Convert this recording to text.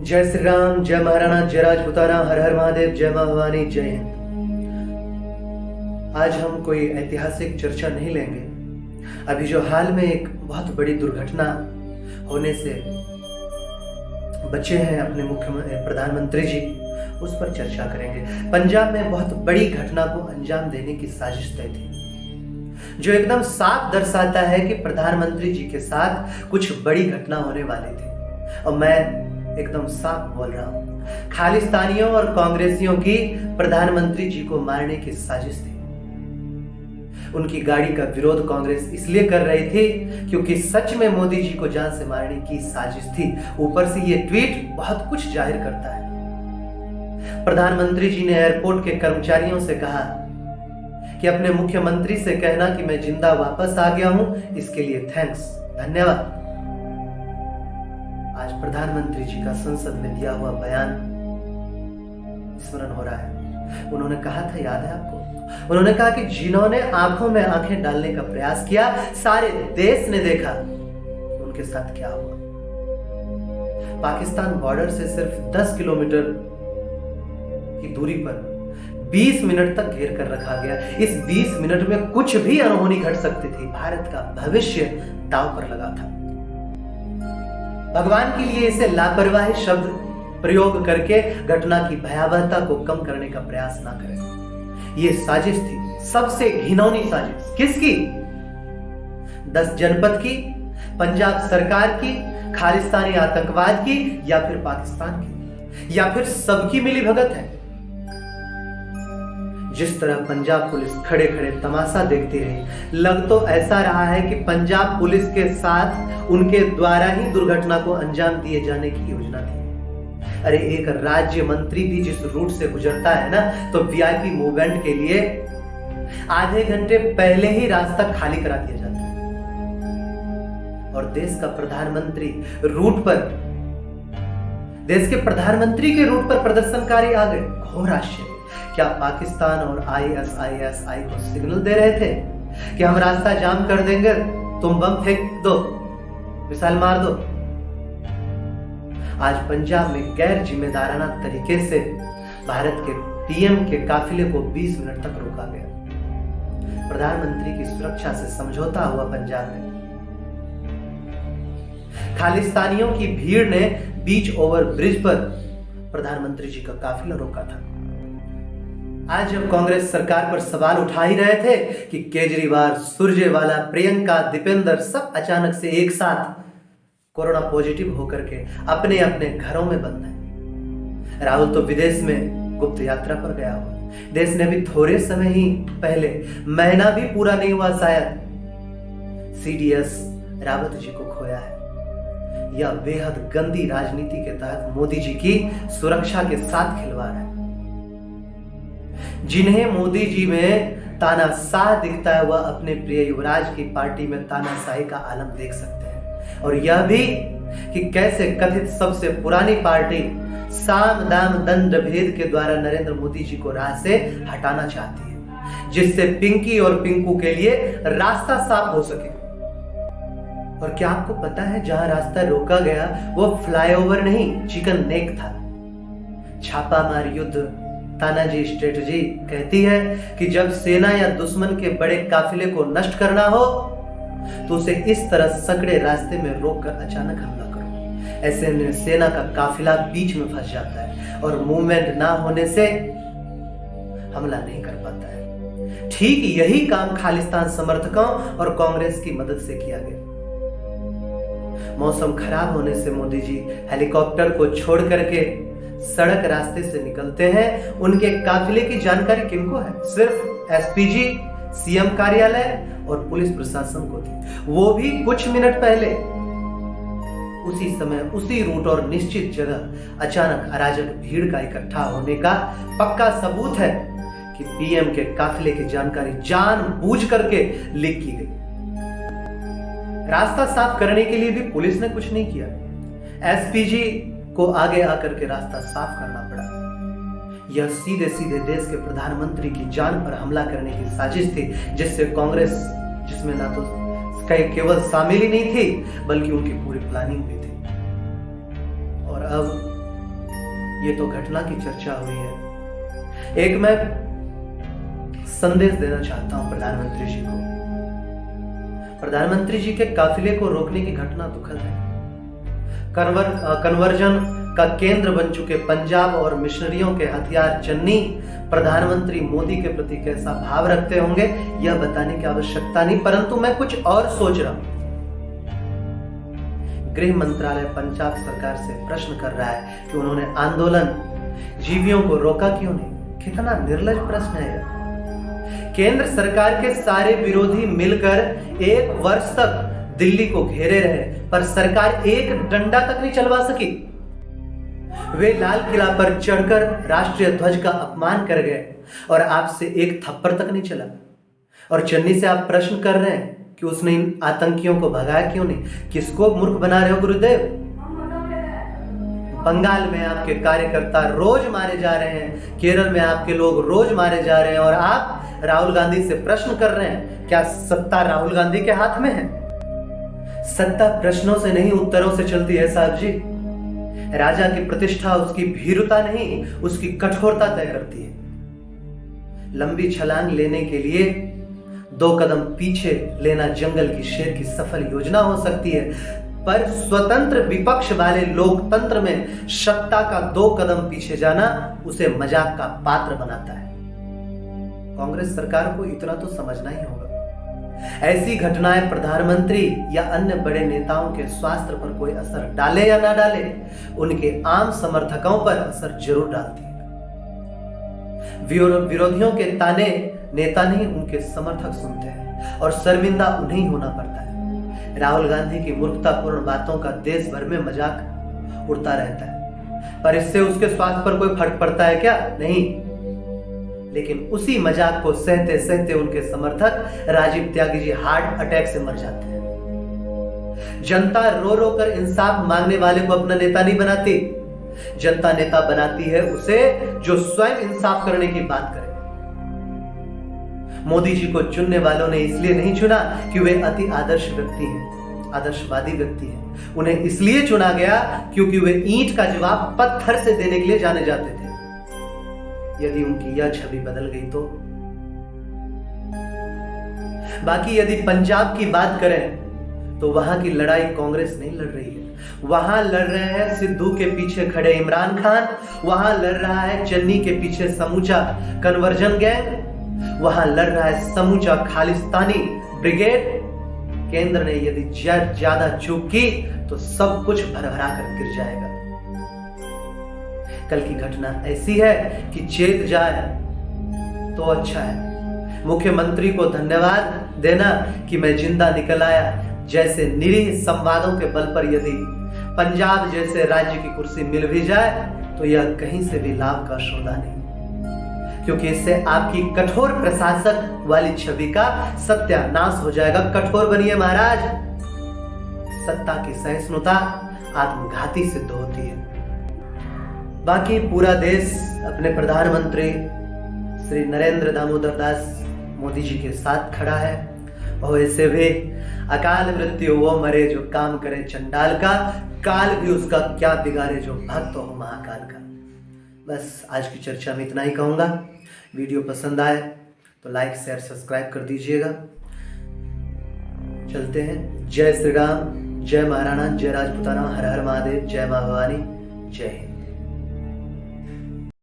जय श्री राम, जय महाराणा, जय राजपुताना, हर हर महादेव, जय मां भवानी, जय हिंद। आज हम कोई ऐतिहासिक चर्चा नहीं लेंगे। अभी जो हाल में एक बहुत बड़ी दुर्घटना होने से बचे हैं अपने प्रधानमंत्री जी, उस पर चर्चा करेंगे। पंजाब में बहुत बड़ी घटना को अंजाम देने की साजिश तय थी, जो एकदम साफ दर्शाता है कि प्रधानमंत्री जी के साथ कुछ बड़ी घटना होने वाली थी। और मैं एकदम साफ बोल रहा हूं, खालिस्तानियों और कांग्रेसियों की प्रधानमंत्री जी को मारने की साजिश थी। उनकी गाड़ी का विरोध कांग्रेस इसलिए कर रही थी क्योंकि सच में मोदी जी को जान से मारने की साजिश थी। ऊपर से ये ट्वीट बहुत कुछ जाहिर करता है। प्रधानमंत्री जी ने एयरपोर्ट के कर्मचारियों से कहा कि अपने मुख्यमंत्री से कहना कि मैं जिंदा वापस आ गया हूं, इसके लिए थैंक्स, धन्यवाद। आज प्रधानमंत्री जी का संसद में दिया हुआ बयान स्मरण हो रहा है। उन्होंने कहा था, याद है आपको? उन्होंने कहा कि जिन्होंने आंखों में आंखें डालने का प्रयास किया, सारे देश ने देखा उनके साथ क्या हुआ। पाकिस्तान बॉर्डर से सिर्फ 10 किलोमीटर की दूरी पर 20 मिनट तक घेर कर रखा गया। इस 20 मिनट में कुछ भी अनहोनी घट सकती थी। भारत का भविष्य दांव पर लगा था। भगवान के लिए इसे लापरवाही शब्द प्रयोग करके घटना की भयावहता को कम करने का प्रयास ना करें। यह साजिश थी, सबसे घिनौनी साजिश। किसकी? 10 जनपद की, पंजाब सरकार की, खालिस्तानी आतंकवाद की, या फिर पाकिस्तान की, या फिर सबकी मिलीभगत है। जिस तरह पंजाब पुलिस खड़े खड़े तमाशा देखती रही, लग तो ऐसा रहा है कि पंजाब पुलिस के साथ उनके द्वारा ही दुर्घटना को अंजाम दिए जाने की योजना थी। अरे एक राज्य मंत्री भी जिस रूट से गुजरता है ना, तो वीआईपी मूवमेंट के लिए आधे घंटे पहले ही रास्ता खाली करा दिया जाता है। और देश का प्रधानमंत्री रूट पर, देश के प्रधानमंत्री के रूट पर प्रदर्शनकारी आ गए। घोर आश्चर्य! क्या पाकिस्तान और आईएसआई को सिग्नल दे रहे थे कि हम रास्ता जाम कर देंगे, तुम बम फेंक दो, मिसाइल मार दो? आज पंजाब में गैर जिम्मेदाराना तरीके से भारत के पीएम के काफिले को 20 मिनट तक रोका गया। प्रधानमंत्री की सुरक्षा से समझौता हुआ पंजाब में। खालिस्तानियों की भीड़ ने बीच ओवर ब्रिज पर प्रधानमंत्री जी का काफिला रोका था। आज जब कांग्रेस सरकार पर सवाल उठा ही रहे थे कि केजरीवाल, सुरजेवाला, प्रियंका, दीपेंद्र सब अचानक से एक साथ कोरोना पॉजिटिव होकर के अपने अपने घरों में बंद हैं। राहुल तो विदेश में गुप्त यात्रा पर गया हुआ। देश ने भी थोड़े समय ही पहले, महीना भी पूरा नहीं हुआ शायद, सीडीएस रावत जी को खोया है। यह बेहद गंदी राजनीति के तहत मोदी जी की सुरक्षा के साथ खिलवाड़ है। जिन्हें मोदी जी में तानाशाह दिखता है, वह अपने प्रिय युवराज की पार्टी में तानाशाही का आलम देख सकते हैं। और यह भी कि कैसे कथित सबसे पुरानी पार्टी साम दाम दंड भेद के द्वारा नरेंद्र मोदी जी को राह से हटाना चाहती है, जिससे पिंकी और पिंकू के लिए रास्ता साफ हो सके। और क्या आपको पता है, जहां रास्ता रोका गया वो फ्लाईओवर नहीं, चिकन नेक था। छापामार युद्ध तानाजी स्ट्रेटजी कहती है कि जब सेना या दुश्मन के बड़े काफिले को नष्ट करना हो तो उसे इस तरह संकड़े रास्ते में रोककर अचानक हमला करो। ऐसे में सेना का काफिला बीच में फंस जाता है और मूवमेंट ना होने से हमला नहीं कर पाता है। ठीक यही काम खालिस्तान समर्थकों और कांग्रेस की मदद से किया गया। मौसम खराब होने से मोदी जी हेलीकॉप्टर को छोड़ करके सड़क रास्ते से निकलते हैं। उनके काफिले की जानकारी किनको है? सिर्फ एसपीजी, सीएम कार्यालय और पुलिस प्रशासन को थी, वो भी कुछ मिनट पहले। उसी समय, उसी रूट और निश्चित जगह अचानक अराजक भीड़ का इकट्ठा होने का पक्का सबूत है कि पीएम के काफिले की जानकारी जानबूझ करके लीक की गई। रास्ता साफ करने के लिए भी पुलिस ने कुछ नहीं किया। एसपीजी को आगे आकर के रास्ता साफ करना पड़ा। यह सीधे सीधे देश के प्रधानमंत्री की जान पर हमला करने की साजिश थी, जिससे कांग्रेस, जिसमें ना तो केवल शामिल ही नहीं थी बल्कि उनकी पूरी प्लानिंग भी थी। और अब ये तो घटना की चर्चा हुई है। एक मैं संदेश देना चाहता हूं प्रधानमंत्री जी को। प्रधानमंत्री जी के काफिले को रोकने की घटना दुखद है। कन्वर्जन का केंद्र बन चुके पंजाब और मिशनरियों के हथियार चन्नी प्रधानमंत्री मोदी के प्रति कैसा भाव रखते होंगे यह बताने की आवश्यकता नहीं, परंतु मैं कुछ और सोच रहा हूं। गृह मंत्रालय पंजाब सरकार से प्रश्न कर रहा है कि उन्होंने आंदोलन जीवियों को रोका क्यों नहीं। कितना निर्लज प्रश्न है यह। केंद्र सरकार के सारे विरोधी मिलकर 1 वर्ष तक दिल्ली को घेरे रहे, पर सरकार एक डंडा तक नहीं चलवा सकी। वे लाल किला पर चढ़कर राष्ट्रीय ध्वज का अपमान कर गए और आपसे एक थप्पड़ तक नहीं चला। और चन्नी से आप प्रश्न कर रहे हैं कि उसने इन आतंकियों को भगाया क्यों नहीं। किसको मूर्ख बना रहे हो गुरुदेव। बंगाल में आपके कार्यकर्ता रोज मारे जा रहे हैं, केरल में आपके लोग रोज मारे जा रहे हैं, और आप राहुल गांधी से प्रश्न कर रहे हैं। क्या सत्ता राहुल गांधी के हाथ में है? सत्ता प्रश्नों से नहीं उत्तरों से चलती है साहब जी। राजा की प्रतिष्ठा उसकी भीरुता नहीं, उसकी कठोरता तय करती है। लंबी छलांग लेने के लिए 2 कदम पीछे लेना जंगल की शेर की सफल योजना हो सकती है, पर स्वतंत्र विपक्ष वाले लोकतंत्र में सत्ता का 2 कदम पीछे जाना उसे मजाक का पात्र बनाता है। कांग्रेस सरकार को इतना तो समझना ही होगा। ऐसी घटनाएं प्रधानमंत्री या अन्य बड़े नेताओं के स्वास्थ्य पर कोई असर डाले या ना डाले, उनके आम समर्थकों पर असर जरूर डालती है। विरोधियों के ताने नेता नहीं उनके समर्थक सुनते हैं, और शर्मिंदा उन्हें होना पड़ता है। राहुल गांधी की मूर्खतापूर्ण बातों का देश भर में मजाक उड़ता रहता है, पर इससे उसके स्वास्थ्य पर कोई फर्क पड़ता है क्या? नहीं। लेकिन उसी मजाक को सहते सहते उनके समर्थक राजीव त्यागी जी हार्ट अटैक से मर जाते हैं। जनता रो रो कर इंसाफ मांगने वाले को अपना नेता नहीं बनाती। जनता नेता बनाती है उसे जो स्वयं इंसाफ करने की बात करे। मोदी जी को चुनने वालों ने इसलिए नहीं चुना कि वे अति आदर्श व्यक्ति हैं, आदर्शवादी व्यक्ति हैं। उन्हें इसलिए चुना गया क्योंकि वे ईंट का जवाब पत्थर से देने के लिए जाने जाते थे। यदि उनकी यह छवि बदल गई तो। बाकी यदि पंजाब की बात करें तो वहां की लड़ाई कांग्रेस नहीं लड़ रही है। वहां लड़ रहे हैं सिद्धू के पीछे खड़े इमरान खान, वहां लड़ रहा है चन्नी के पीछे समूचा कन्वर्जन गैंग, वहां लड़ रहा है समूचा खालिस्तानी ब्रिगेड। केंद्र ने यदि ज्यादा चूक की तो सब कुछ भरभरा कर गिर जाएगा। कल की घटना ऐसी है कि चेत जाए तो अच्छा है। मुख्यमंत्री को धन्यवाद देना कि मैं जिंदा निकल आया। जैसे निरीह संवादों के बल पर यदि पंजाब जैसे राज्य की कुर्सी मिल भी जाए तो यह कहीं से भी लाभ का सौदा नहीं, क्योंकि इससे आपकी कठोर प्रशासक वाली छवि का सत्यानाश हो जाएगा। कठोर बनिए महाराज। सत्ता की सहिष्णुता आत्मघाती सिद्ध होती है। बाकी पूरा देश अपने प्रधानमंत्री श्री नरेंद्र दामोदर दास मोदी जी के साथ खड़ा है। और ऐसे भी अकाल मृत्यु वो मरे जो काम करे चंडाल का, काल भी उसका क्या बिगाड़े जो भक्त हो महाकाल का। बस आज की चर्चा में इतना ही कहूँगा। वीडियो पसंद आए तो लाइक शेयर सब्सक्राइब कर दीजिएगा। चलते हैं। जय श्री राम, जय महाराणा, जय राजपूताना, हर हर महादेव, जय माँ भवानी, जय हिंद।